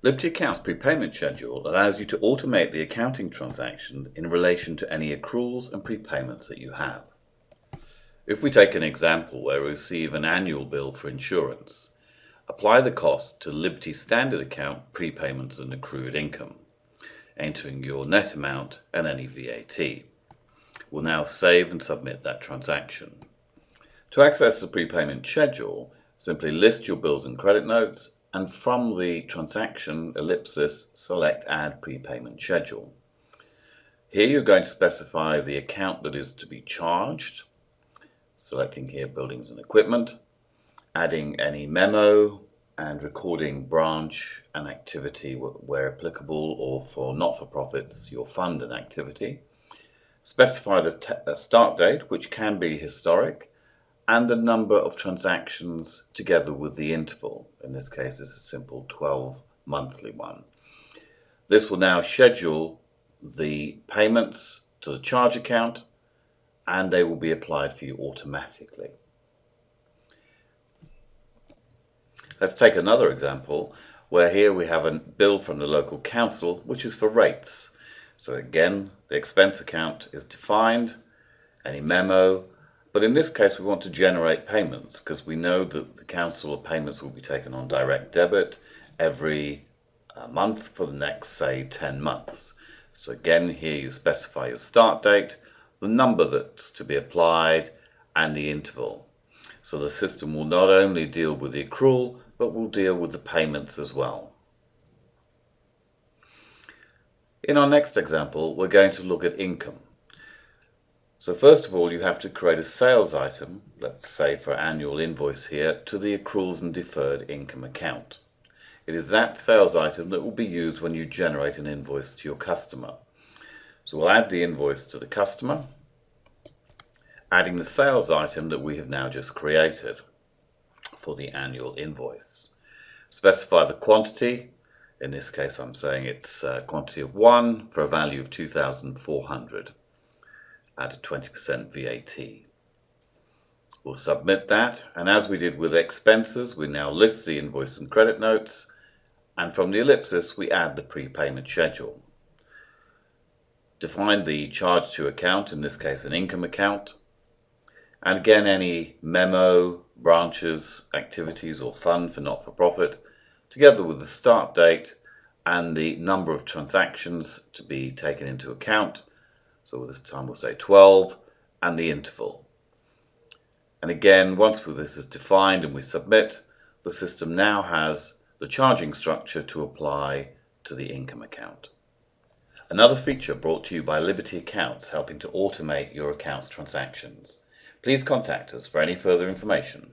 Liberty Account's prepayment schedule allows you to automate the accounting transaction in relation to any accruals and prepayments that you have. If we take an example where we receive an annual bill for insurance, apply the cost to Liberty Standard Account prepayments and accrued income, entering your net amount and any VAT. We'll now save and submit that transaction. To access the prepayment schedule, simply list your bills and credit notes, and from the transaction ellipsis, select Add Prepayment Schedule. Here you're going to specify the account that is to be charged, selecting here Buildings and Equipment, adding any memo and recording branch and activity where applicable, or for not-for-profits, your fund and activity. Specify the start date, which can be historic, and the number of transactions together with the interval. In this case, it's a simple 12 monthly one. This will now schedule the payments to the charge account, and they will be applied for you automatically. Let's take another example where here we have a bill from the local council which is for rates. So again, the expense account is defined, any memo, but in this case we want to generate payments because we know that the council payments will be taken on direct debit every month for the next, say, 10 months. So again, here you specify your start date, the number that's to be applied, and the interval. So the system will not only deal with the accrual, but will deal with the payments as well. In our next example, we're going to look at income. So first of all, you have to create a sales item, let's say for annual invoice here, to the accruals and deferred income account. It is that sales item that will be used when you generate an invoice to your customer. So we'll add the invoice to the customer, adding the sales item that we have now just created for the annual invoice. Specify the quantity. In this case, I'm saying it's a quantity of 1 for a value of 2,400. Add a 20% VAT. We'll submit that, and as we did with expenses, we now list the invoice and credit notes, and from the ellipsis we add the prepayment schedule. Define the charge to account, in this case an income account, and again any memo, branches, activities or fund for not-for-profit, together with the start date and the number of transactions to be taken into account. So this time we'll say 12, and the interval. And again, once this is defined and we submit, the system now has the charging structure to apply to the income account. Another feature brought to you by Liberty Accounts, helping to automate your accounts transactions. Please contact us for any further information.